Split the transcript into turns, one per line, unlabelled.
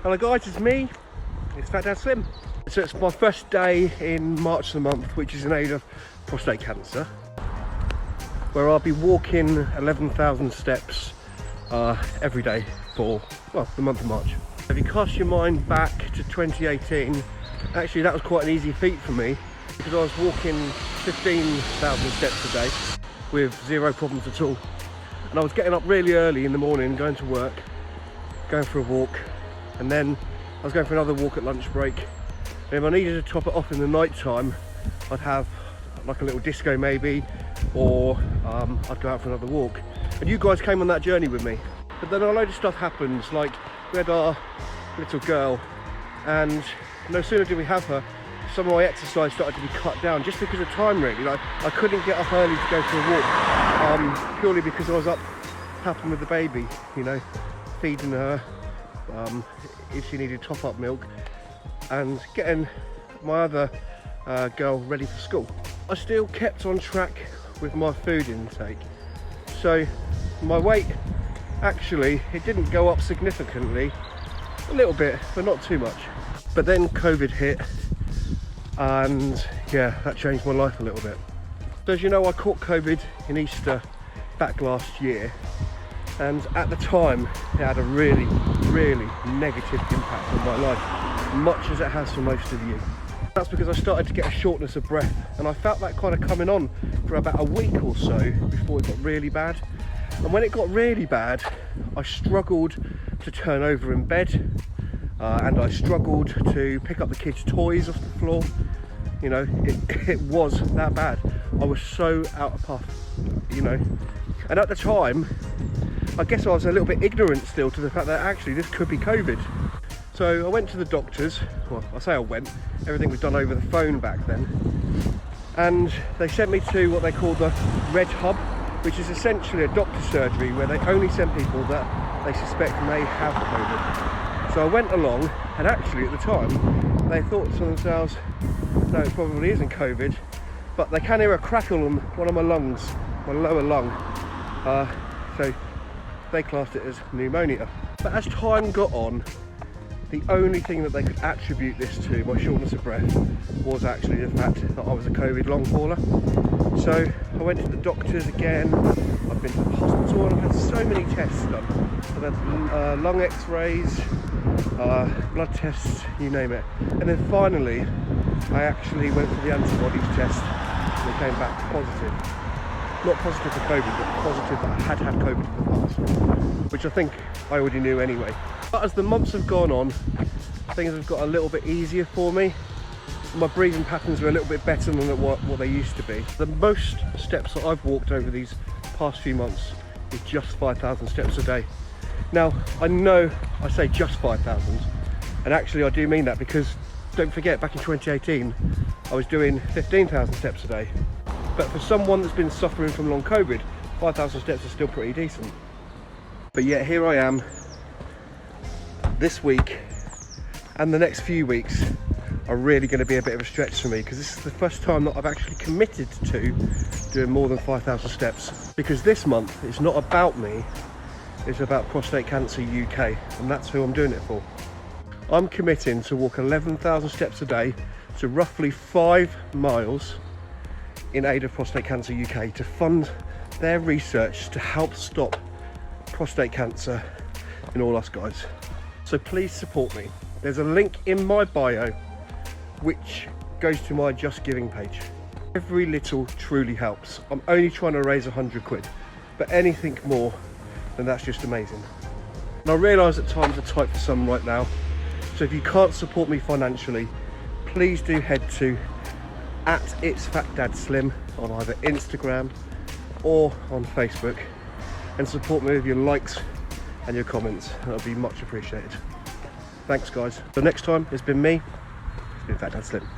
Hello guys, it's me, it's Fat Dad Slim. So it's my first day in March the month, which is in aid of prostate cancer, where I'll be walking 11,000 steps every day for, well, the month of March. If you cast your mind back to 2018, actually that was quite an easy feat for me, because I was walking 15,000 steps a day with zero problems at all. And I was getting up really early in the morning, going to work, going for a walk, and then I was going for another walk at lunch break. And if I needed to top it off in the night time, I'd have like a little disco maybe, or I'd go out for another walk. And you guys came on that journey with me. But then a load of stuff happens, like we had our little girl, and no sooner did we have her, some of my exercise started to be cut down just because of time really. Like I couldn't get up early to go for a walk, purely because I was up helping with the baby, you know, feeding her, if she needed top up milk, and getting my other girl ready for school. I still kept on track with my food intake, so my weight, actually, it didn't go up significantly, a little bit, but not too much. But then COVID hit, and yeah, that changed my life a little bit. So as you know, I caught COVID in Easter back last year, and at the time it had a really negative impact on my life, much as it has for most of you. That's because I started to get a shortness of breath, and I felt that kind of coming on for about a week or so before it got really bad. And when it got really bad, I struggled to turn over in bed, and I struggled to pick up the kids' toys off the floor. You know, it was that bad. I was so out of puff, you know. And at the time, I guess I was a little bit ignorant still to the fact that actually this could be COVID. So I went to the doctors. Well, I say I went, everything was done over the phone back then. And they sent me to what they call the Red Hub, which is essentially a doctor's surgery where they only send people that they suspect may have COVID. So I went along, and actually at the time, they thought to themselves, no, it probably isn't COVID, but they can hear a crackle on one of my lungs, my lower lung. So they classed it as pneumonia. But as time got on, the only thing that they could attribute this to, my shortness of breath, was actually the fact that I was a COVID long hauler. So I went to the doctors again, I've been to the hospital, and I've had so many tests done. I've had lung x-rays, blood tests, you name it. And then finally, I actually went for the antibodies test, and it came back positive. Not positive for COVID, but positive that I had had COVID in the past, which I think I already knew anyway. But as the months have gone on, things have got a little bit easier for me. My breathing patterns are a little bit better than what they used to be. The most steps that I've walked over these past few months is just 5,000 steps a day. Now, I know I say just 5,000, and actually I do mean that, because don't forget, back in 2018, I was doing 15,000 steps a day. But for someone that's been suffering from long COVID, 5,000 steps is still pretty decent. But yet here I am, this week and the next few weeks are really going to be a bit of a stretch for me, because this is the first time that I've actually committed to doing more than 5,000 steps. Because this month, it's not about me, it's about Prostate Cancer UK, and that's who I'm doing it for. I'm committing to walk 11,000 steps a day, so roughly 5 miles, in aid of Prostate Cancer UK, to fund their research to help stop prostate cancer in all us guys. So please support me. There's a link in my bio which goes to my Just Giving page. Every little truly helps. I'm only trying to raise 100 quid, but anything more than that's just amazing. And I realise that times are tight for some right now, so if you can't support me financially, please do head to @itsfatdadslim on either Instagram or on Facebook, and support me with your likes and your comments. That'll be much appreciated. Thanks guys. So next time, it's been me, it's been Fat Dad Slim.